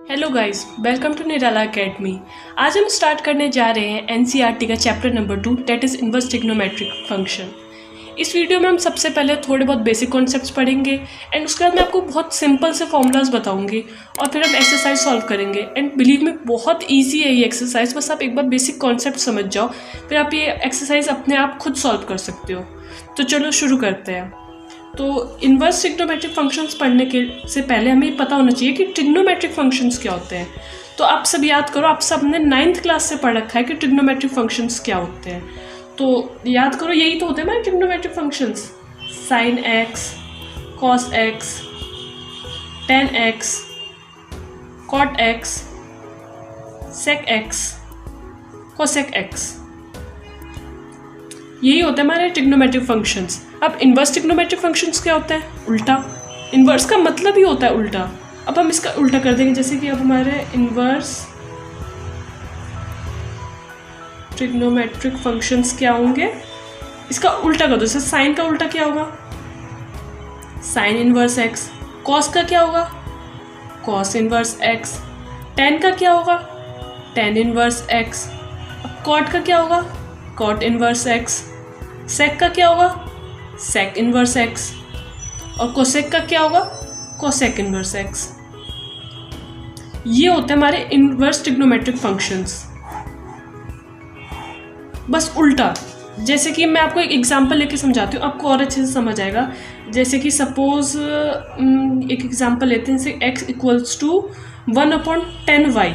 Hello guys, welcome to Nirala academy. आज हम start करने जा रहे हैं एनसीईआरटी का chapter number 2 that is inverse trigonometric function. इस वीडियो में हम सबसे पहले थोड़े बहुत बेसिक कॉन्सेप्ट्स पढ़ेंगे एंड उसके बाद मैं आपको बहुत सिंपल से फॉर्मूलाज बताऊंगी और फिर हम एक्सरसाइज सॉल्व करेंगे। एंड बिलीव मी, बहुत ईजी है ये एक्सरसाइज, बस आप एक बार बेसिक कॉन्सेप्ट समझ जाओ, फिर आप ये एक्सरसाइज अपने आप खुद सॉल्व कर सकते हो। तो चलो शुरू करते हैं। तो इन्वर्स ट्रिग्नोमेट्रिक फंक्शंस पढ़ने के से पहले हमें पता होना चाहिए कि ट्रिग्नोमेट्रिक फंक्शंस क्या होते हैं। तो आप सब याद करो, आप सब ने 9th क्लास से पढ़ रखा है कि ट्रिग्नोमेट्रिक फंक्शंस क्या होते हैं। तो याद करो, यही तो होते हैं हमारे trigonometric functions: sine x, cos x, tan x, cot x, sec x, cosec x. यही होते हैं हमारे ट्रिग्नोमेट्रिक फंक्शंस। अब इन्वर्स ट्रिग्नोमेट्रिक फंक्शंस क्या होता है? उल्टा। इन्वर्स का मतलब ही होता है उल्टा। अब हम इसका उल्टा कर देंगे, जैसे कि अब हमारे इन्वर्स ट्रिग्नोमेट्रिक फंक्शंस क्या होंगे, इसका उल्टा कर दो। जैसे साइन का उल्टा क्या होगा? Sign inverse x. कॉस का क्या होगा? Cos inverse x. टेन का क्या होगा? Tan inverse x. अब कॉट का क्या होगा? Cot inverse x. सेक का क्या होगा? Sec inverse x. और कोसेक का क्या होगा? Cosec inverse x. ये होते हैं हमारे इन्वर्स ट्रिग्नोमेट्रिक फंक्शंस, बस उल्टा। जैसे कि मैं आपको एक एग्जांपल लेके समझाती हूँ, आपको और अच्छे से समझ आएगा। जैसे कि सपोज एक एग्जांपल लेते हैं, जैसे x इक्वल्स टू 1/10y।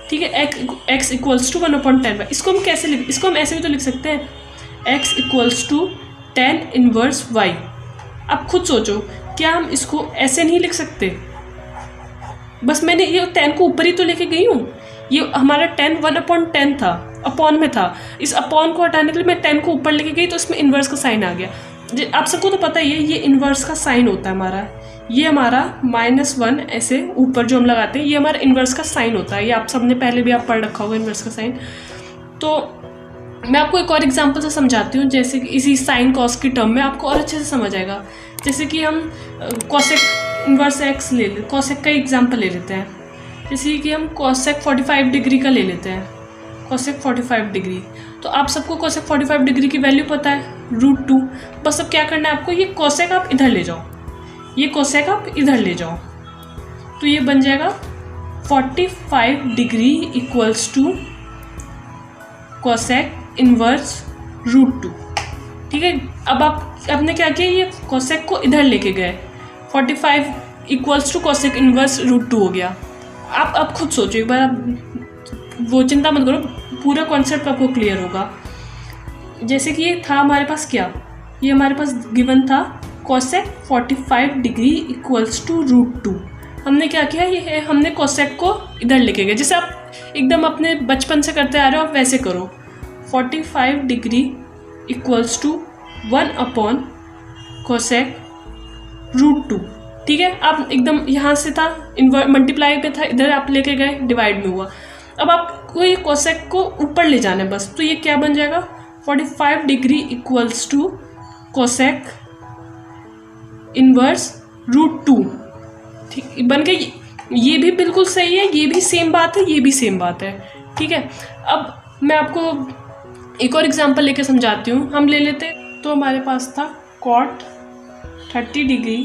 ठीक है, x इक्वल्स टू 1/10y। इसको हम कैसे इसको हम ऐसे भी तो लिख सकते हैं, x equals to 10 inverse y। अब खुद सोचो, क्या हम इसको ऐसे नहीं लिख सकते? बस मैंने ये 10 को ऊपर ही तो लेके गई हूँ। ये हमारा 10 1/10 था, अपॉन में था। इस अपॉन को हटाने के लिए मैं 10 को ऊपर लेके गई, तो इसमें इन्वर्स का साइन आ गया। आप सबको तो पता ही है, ये इन्वर्स का साइन होता है हमारा। ये हमारा -1 ऐसे ऊपर जो हम लगाते हैं, ये हमारा इन्वर्स का साइन होता है। ये आप सबने पहले भी आप पढ़ रखा होगा इन्वर्स का साइन। तो मैं आपको एक और एग्जांपल से समझाती हूँ, जैसे कि इसी साइन कॉस की टर्म में आपको और अच्छे से समझ आएगा। जैसे कि हम कॉसेक इन्वर्स एक्स ले लें, कॉसेक का एग्जांपल ले लेते हैं। जैसे कि हम कॉसेक 45 डिग्री का ले लेते हैं, कॉसेक 45 डिग्री। तो आप सबको कॉसेक 45 डिग्री की वैल्यू पता है, √2। बस अब क्या करना है आपको, ये कॉसेक आप इधर ले जाओ, ये कोसेक आप इधर ले जाओ, तो ये बन जाएगा 45 degree equals to cosec inverse √2। ठीक है, अब आपने क्या किया, ये कोसेक को इधर लेके गए, 45 इक्वल्स टू कोसेक इन्वर्स √2 हो गया। आप अब खुद सोचो एक बार, आप वो चिंता मत करो, पूरा कॉन्सेप्ट आपको क्लियर होगा। जैसे कि ये था हमारे पास क्या, ये हमारे पास गिवन था कोसेक 45 डिग्री इक्वल्स टू √2। हमने क्या किया, ये हमने कोसेक को इधर लेके गए। जैसे आप एकदम अपने बचपन से करते आ रहे हो, आप वैसे करो। 45 डिग्री इक्वल्स टू 1/, कोसेक √2। ठीक है, आप एकदम यहाँ से था मल्टीप्लाई पे था, इधर आप लेके गए, डिवाइड में हुआ। अब आपको ये कोसेक को ऊपर ले जाना है बस, तो ये क्या बन जाएगा, 45 degree equals to cosec inverse √2। ठीक बन गई। ये भी बिल्कुल सही है, ये भी सेम बात है, ये भी सेम बात है। ठीक है, अब मैं आपको एक और एग्जांपल लेके समझाती हूँ। हम ले लेते, तो हमारे पास था कॉट 30 डिग्री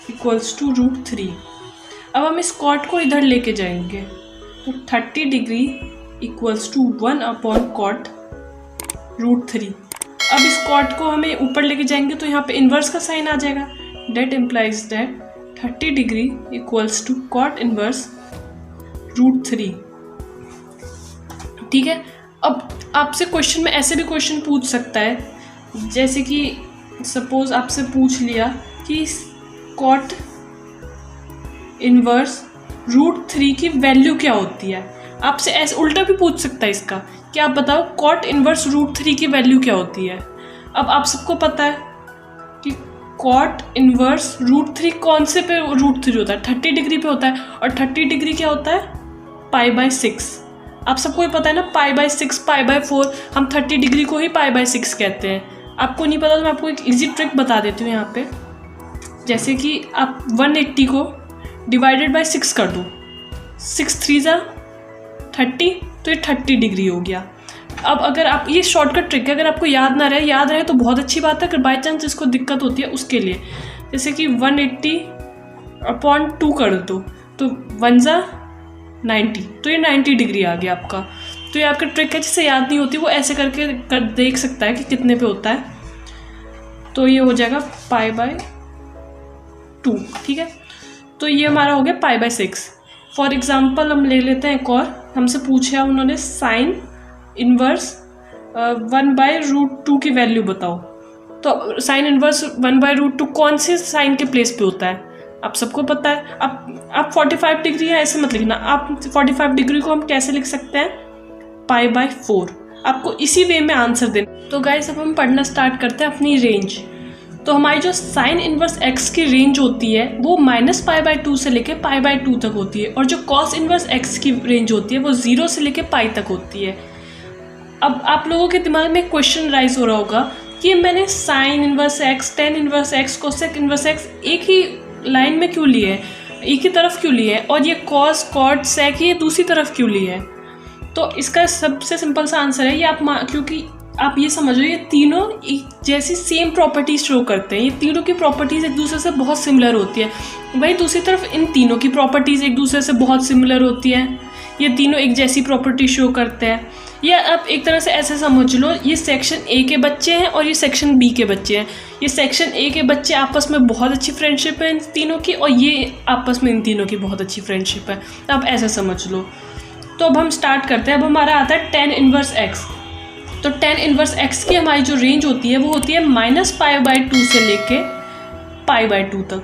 इक्वल्स टू √3। अब हम इस कॉट को इधर लेके जाएंगे, तो 30 डिग्री इक्वल्स टू 1/cot √3। अब इस कॉट को हमें ऊपर लेके जाएंगे, तो यहाँ पे इन्वर्स का साइन आ जाएगा। That implies that 30 degree equals to cot inverse √3। ठीक है, अब आपसे क्वेश्चन में ऐसे भी क्वेश्चन पूछ सकता है, जैसे कि सपोज आपसे पूछ लिया कि cot इन्वर्स √3 की वैल्यू क्या होती है। आपसे ऐसे उल्टा भी पूछ सकता है इसका, कि आप बताओ cot इन्वर्स √3 की वैल्यू क्या होती है। अब आप सबको पता है कि कॉट इन्वर्स √3 कौन से पे √3 होता है, 30 डिग्री पे होता है। और 30 डिग्री क्या होता है, π/6। आप सबको ही पता है ना, π/6 π/4। हम 30 डिग्री को ही π/6 कहते हैं। आपको नहीं पता तो मैं आपको एक इजी ट्रिक बता देती हूँ यहाँ पे। जैसे कि आप 180 को डिवाइडेड बाय 6 कर दो, 6 3 30, तो ये 30 डिग्री हो गया। अब अगर आप, ये शॉर्टकट ट्रिक है, अगर आपको याद रहे तो बहुत अच्छी बात है, अगर बाई चांस जिसको दिक्कत होती है उसके लिए, जैसे कि 180/2 कर दो तो 1 90, तो ये 90 डिग्री आ गया आपका। तो ये आपका ट्रिक है, जिससे याद नहीं होती वो ऐसे करके देख सकता है कि कितने पे होता है। तो ये हो जाएगा π/2, ठीक है। तो ये हमारा हो गया π/6। फॉर एग्जाम्पल हम ले लेते हैं एक और, हमसे पूछा उन्होंने साइन इनवर्स 1/√2 की वैल्यू बताओ। तो साइन इनवर्स 1/√2 कौन से साइन के प्लेस पे होता है, आप सबको पता है। आप 45 डिग्री है ऐसे मत लिखना, आप 45 डिग्री को हम कैसे लिख सकते हैं, π/4। आपको इसी वे में आंसर देना। तो गाइस अब हम पढ़ना स्टार्ट करते हैं अपनी रेंज। तो हमारी जो साइन इनवर्स x की रेंज होती है वो -π/2 से लेके π/2 तक होती है, और जो कॉस इनवर्स x की रेंज होती है वो 0 से लेके π तक होती है। अब आप लोगों के दिमाग में क्वेश्चन राइज हो रहा होगा कि मैंने sine inverse x, tan inverse x, cosec inverse x एक ही लाइन में क्यों लिए हैं, एक ही तरफ क्यों लिए हैं, और ये कॉस, कॉट, सेक ये दूसरी तरफ क्यों लिए हैं। तो इसका सबसे सिंपल सा आंसर है, ये क्योंकि आप ये समझो ये तीनों एक जैसी सेम प्रॉपर्टीज शो करते हैं, ये तीनों की प्रॉपर्टीज़ एक दूसरे से बहुत सिमिलर होती है। वही दूसरी तरफ इन तीनों की प्रॉपर्टीज़ एक दूसरे से बहुत सिमिलर होती है, ये तीनों एक जैसी प्रॉपर्टी शो करते हैं। या आप एक तरह से ऐसे समझ लो, ये सेक्शन ए के बच्चे हैं और ये सेक्शन बी के बच्चे हैं। ये सेक्शन ए के बच्चे आपस में बहुत अच्छी फ्रेंडशिप है इन तीनों की, और ये आपस में इन तीनों की बहुत अच्छी फ्रेंडशिप है। आप ऐसे समझ लो। तो अब हम स्टार्ट करते हैं। अब हमारा आता है टेन इनवर्स एक्स। तो टेन इनवर्स एक्स की हमारी जो रेंज होती है वो होती है -π/2 से लेके π/2 तक।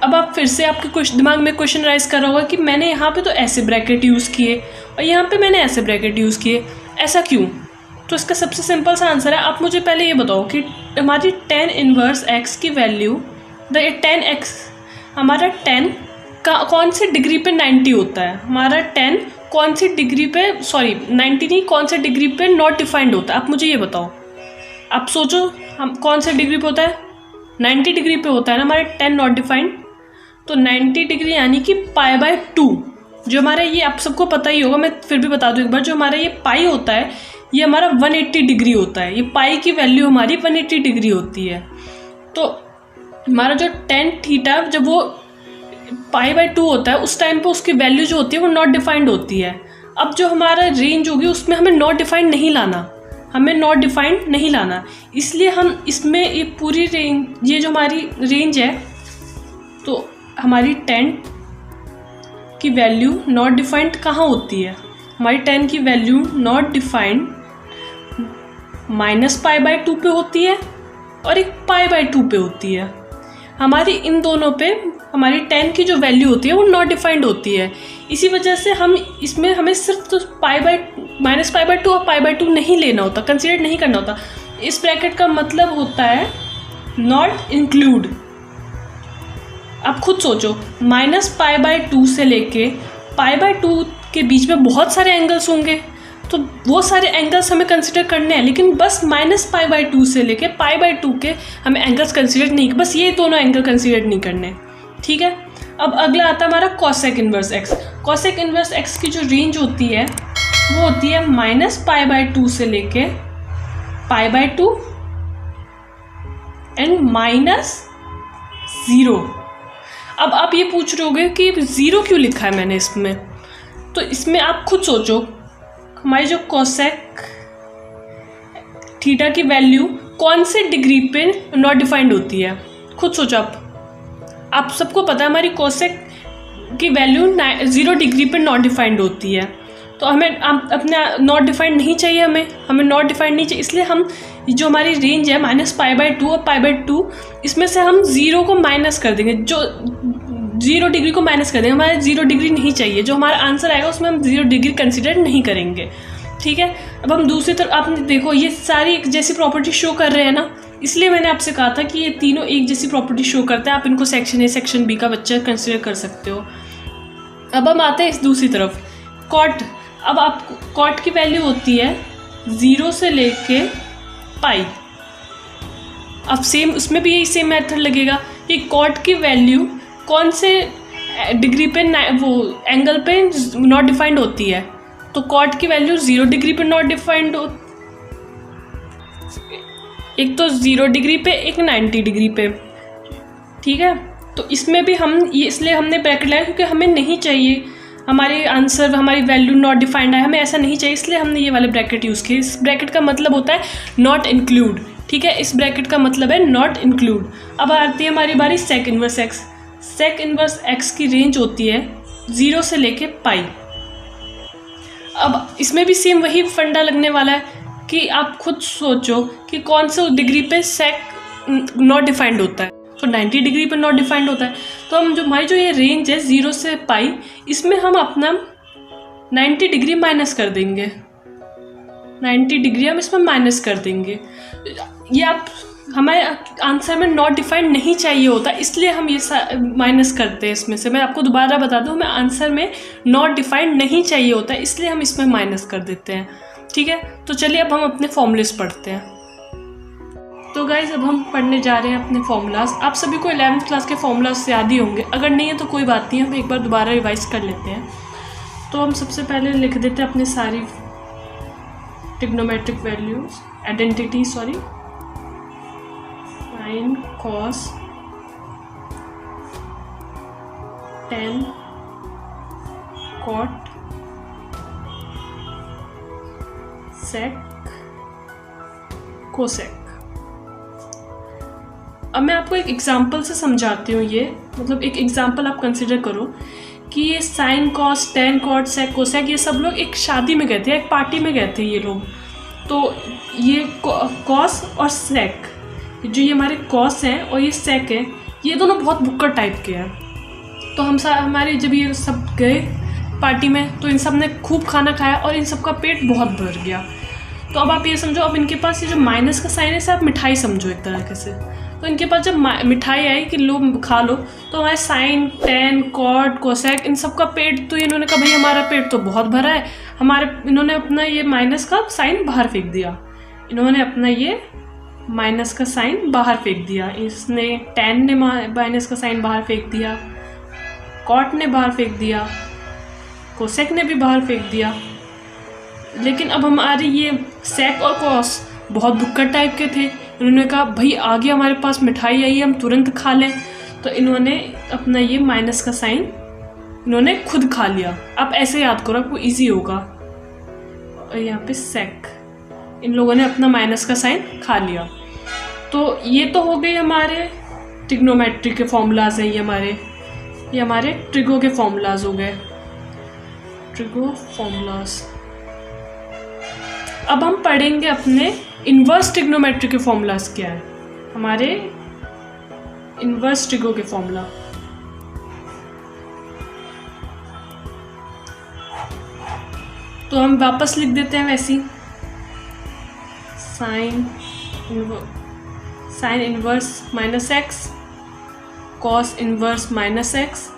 अब आप फिर से आपके कुछ दिमाग में क्वेश्चन राइज कर रहा होगा कि मैंने यहाँ पे तो ऐसे ब्रैकेट यूज़ किए और यहाँ पे मैंने ऐसे ब्रैकेट यूज़ किए, ऐसा क्यों। तो इसका सबसे सिंपल सा आंसर है, आप मुझे पहले ये बताओ कि हमारी टेन इनवर्स एक्स की वैल्यू, टेन एक्स, हमारा 10 का कौन सी डिग्री पे 90 होता है, हमारा 10 कौन सी डिग्री पे, 90 नहीं, कौन से डिग्री पे नॉट डिफाइंड होता है, आप मुझे ये बताओ। आप सोचो हम कौन से डिग्री पे होता है, 90 डिग्री पे होता है ना हमारे 10 नॉट डिफाइंड। तो 90 डिग्री यानी कि π/2, जो हमारा ये आप सबको पता ही होगा, मैं फिर भी बता दूँ एक बार, जो हमारा ये पाई होता है ये हमारा 180 डिग्री होता है। ये पाई की वैल्यू हमारी 180 डिग्री होती है। तो हमारा जो tan थीटा जब वो π/2 होता है उस टाइम पे उसकी वैल्यू जो होती है वो नॉट डिफाइंड होती है। अब जो हमारा रेंज होगी उसमें हमें नॉट डिफाइंड नहीं लाना, इसलिए हम इसमें ये पूरी रेंज, ये जो हमारी रेंज है, तो हमारी 10 की वैल्यू नॉट डिफाइंड कहाँ होती है, हमारी 10 की वैल्यू नॉट डिफाइंड -π/2 पे होती है और एक π/2 पे होती है। हमारी इन दोनों पे हमारी 10 की जो वैल्यू होती है वो नॉट डिफाइंड होती है। इसी वजह से हम इसमें हमें सिर्फ तो -π/2 और π/2 नहीं लेना होता, कंसीडर नहीं करना होता। इस ब्रैकेट का मतलब होता है नॉट इंक्लूड। आप खुद सोचो, -π/2 से लेके π/2 के बीच में बहुत सारे एंगल्स होंगे, तो वो सारे एंगल्स हमें कंसिडर करने हैं, लेकिन बस -π/2 से लेके π/2 के हमें एंगल्स कंसिडर नहीं, बस ये दोनों एंगल कंसिडर नहीं करने, ठीक है। अब अगला आता है हमारा cosec inverse x. Cosec inverse x की जो रेंज होती है वो होती है -π/2 से लेके π/2 एंड -0। अब आप ये पूछ रहे होगे कि 0 क्यों लिखा है मैंने इसमें, तो इसमें आप खुद सोचो, हमारी जो कोसेक थीटा की वैल्यू कौन से डिग्री पे नॉट डिफाइंड होती है, खुद सोचो। आप सबको पता है हमारी कोसेक की वैल्यू 0 डिग्री पे नॉट डिफाइंड होती है। तो हमें अपने नॉट डिफाइंड नहीं चाहिए, हमें नॉट डिफाइंड नहीं चाहिए, इसलिए हम जो हमारी रेंज है -π/2 और π/2, इसमें से हम 0 को माइनस कर देंगे, जो 0 डिग्री को माइनस कर देंगे। हमारे 0 डिग्री नहीं चाहिए, जो हमारा आंसर आएगा उसमें हम 0 डिग्री कंसिडर नहीं करेंगे, ठीक है। अब हम दूसरी तरफ, आपने देखो ये सारी एक जैसी प्रॉपर्टी शो कर रहे हैं ना, इसलिए मैंने आपसे कहा था कि ये तीनों एक जैसी प्रॉपर्टी शो करते हैं। आप इनको सेक्शन ए सेक्शन बी का बच्चा कंसिडर कर सकते हो। अब हम आते हैं इस दूसरी तरफ, कॉट। अब आप कॉट की वैल्यू होती है 0 से लेके पाई। अब सेम उसमें भी यही सेम मेथड लगेगा कि कॉट की वैल्यू कौन से डिग्री पे वो एंगल पे नॉट डिफाइंड होती है, तो कॉट की वैल्यू 0 डिग्री पे नॉट डिफाइंड हो, एक तो 0 डिग्री पे, एक 90 डिग्री पे, ठीक है। तो इसमें भी हम ये इसलिए हमने ब्रैकेट लगाया क्योंकि हमें नहीं चाहिए हमारे आंसर, हमारी वैल्यू नॉट डिफाइंड है, हमें ऐसा नहीं चाहिए, इसलिए हमने ये वाले ब्रैकेट यूज़ किए। इस ब्रैकेट का मतलब होता है नॉट इंक्लूड, ठीक है, इस ब्रैकेट का मतलब है नॉट इंक्लूड। अब आती है हमारी बारी sec inverse x. Sec inverse x की रेंज होती है 0 से लेके पाई। अब इसमें भी सेम वही फंडा लगने वाला है कि आप खुद सोचो कि कौन से डिग्री पे सेक नॉट डिफाइंड होता है, तो 90 डिग्री पर नॉट डिफाइंड होता है। तो हम हमारी जो ये रेंज है 0 से पाई, इसमें हम अपना 90 डिग्री माइनस कर देंगे, 90 डिग्री हम इसमें माइनस कर देंगे। ये आप हमारे आंसर में नॉट डिफाइंड नहीं चाहिए होता, इसलिए हम ये माइनस करते हैं इसमें से। मैं आपको दोबारा बता दूं, हमें आंसर में नॉट डिफाइंड नहीं चाहिए होता, इसलिए हम इसमें माइनस कर देते हैं, ठीक है। तो चलिए अब हम अपने फॉर्मूलेस पढ़ते हैं। तो गाइज अब हम पढ़ने जा रहे हैं अपने फॉर्मूलाज। आप सभी को 11th क्लास के फॉर्मूलाज याद ही होंगे, अगर नहीं है तो कोई बात नहीं, हम एक बार दोबारा रिवाइज कर लेते हैं। तो हम सबसे पहले लिख देते हैं अपने सारी trigonometric values, identity sorry, sine, cos, tan, cot, sec, cosec. अब मैं आपको एक एग्जांपल से समझाती हूँ। ये मतलब एक एग्जांपल आप कंसिडर करो कि ये sign, cos, tan, cot, sec, cosec, ये सब लोग एक शादी में गए थे, एक पार्टी में गए थे ये लोग। तो ये कॉस और सेक, जो ये हमारे कॉस हैं और ये सेक है, ये दोनों बहुत भुक्कड़ टाइप के हैं। तो हमारे जब ये सब गए पार्टी में, तो इन सब ने खूब खाना खाया और इन सब का पेट बहुत भर गया। तो अब आप ये समझो, अब इनके पास ये जो माइनस का साइन है, इसे आप मिठाई समझो एक तरीके से। तो इनके पास जब मिठाई आई कि लो खा लो, तो हमारे साइन, टेन, कॉट, कोसेक, इन सब का पेट, तो इन्होंने कहा भाई हमारा पेट तो बहुत भरा है, इन्होंने अपना ये माइनस का साइन बाहर फेंक दिया। इन्होंने अपना ये माइनस का साइन बाहर फेंक दिया। इसने टेन ने माइनस का साइन बाहर फेंक दिया, कॉट ने बाहर फेंक दिया, कोसेक ने भी बाहर फेंक दिया। लेकिन अब हमारे ये सेक और कॉस बहुत भुक्कड़ टाइप के थे। इन्होंने कहा भाई आगे हमारे पास मिठाई आई है, हम तुरंत खा लें। तो इन्होंने अपना ये माइनस का साइन इन्होंने खुद खा लिया। आप ऐसे याद करो, आपको इजी होगा। और यहाँ पे सेक, इन लोगों ने अपना माइनस का साइन खा लिया। तो ये तो हो गए हमारे ट्रिग्नोमेट्री के फॉर्मूलाज हैं। ये हमारे ट्रिगो के फॉर्मूलाज हो गए, ट्रिगो फॉर्मूलाज। अब हम पढ़ेंगे अपने इन्वर्स ट्रिग्नोमेट्री के फॉर्मूलाज क्या है, हमारे इन्वर्स ट्रिगो के फॉर्मूला। तो हम वापस लिख देते हैं वैसी, sine inverse minus x, cos inverse minus x,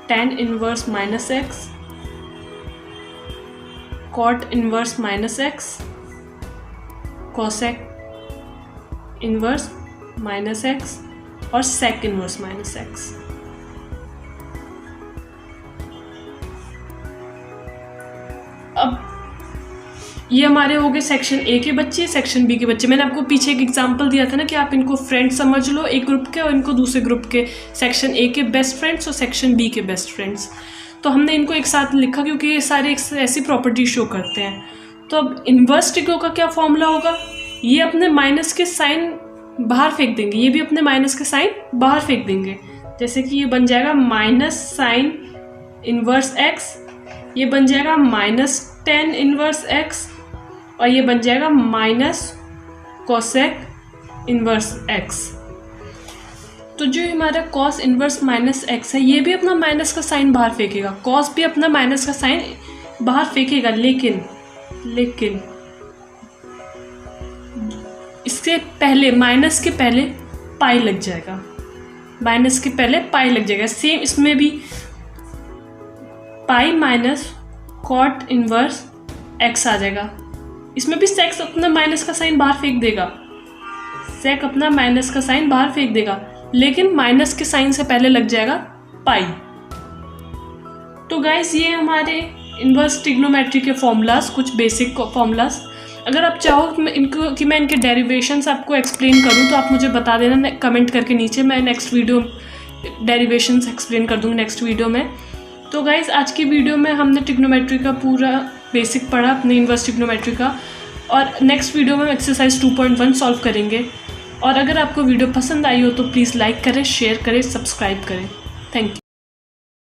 tan inverse minus x, cot inverse minus x, cosec inverse minus x और सेक इन्वर्स माइनस एक्स। अब ये हमारे हो गए सेक्शन ए के बच्चे, सेक्शन बी के बच्चे। मैंने आपको पीछे एक एग्जांपल दिया था ना कि आप इनको फ्रेंड समझ लो एक ग्रुप के, और इनको दूसरे ग्रुप के, सेक्शन ए के बेस्ट फ्रेंड्स और सेक्शन बी के बेस्ट फ्रेंड्स। तो हमने इनको एक साथ लिखा क्योंकि ये सारे एक ऐसी प्रॉपर्टी शो करते हैं। तो अब इन्वर्स ट्रिगो का क्या फॉर्मूला होगा, ये अपने माइनस के साइन बाहर फेंक देंगे, ये भी अपने माइनस के साइन बाहर फेंक देंगे। जैसे कि ये बन जाएगा माइनस साइन इन्वर्स एक्स, ये बन जाएगा माइनस टेन इन्वर्स एक्स, और ये बन जाएगा माइनस कोसेक इन्वर्स एक्स। तो जो हमारा कॉस इन्वर्स माइनस एक्स है, ये भी अपना माइनस का साइन बाहर फेंकेगा, कॉस भी अपना माइनस का साइन बाहर फेंकेगा, लेकिन इसके पहले, माइनस के पहले पाई लग जाएगा, माइनस के पहले पाई लग जाएगा। सेम इसमें भी pi minus cot inverse x आ जाएगा। इसमें भी सेक अपना माइनस का साइन बाहर फेंक देगा, सेक अपना माइनस का साइन बाहर फेंक देगा, लेकिन माइनस के साइन से पहले लग जाएगा पाई। तो गाइस ये हमारे इन्वर्स ट्रिग्नोमेट्री के फॉर्मूलाज, कुछ बेसिक फॉर्मूलाज। अगर आप चाहो कि मैं इनके डेरिवेशंस आपको एक्सप्लेन करूं तो आप मुझे बता देना कमेंट करके नीचे, मैं नेक्स्ट वीडियो डेरिवेशंस एक्सप्लेन कर दूँगी नेक्स्ट वीडियो में। तो गाइस आज की वीडियो में हमने ट्रिग्नोमेट्री का पूरा बेसिक पढ़ा, अपने इन्वर्स ट्रिग्नोमेट्री का, और नेक्स्ट वीडियो में हम एक्सरसाइज 2.1 सॉल्व करेंगे। और अगर आपको वीडियो पसंद आई हो तो प्लीज़ लाइक करें, शेयर करें, सब्सक्राइब करें। Thank you.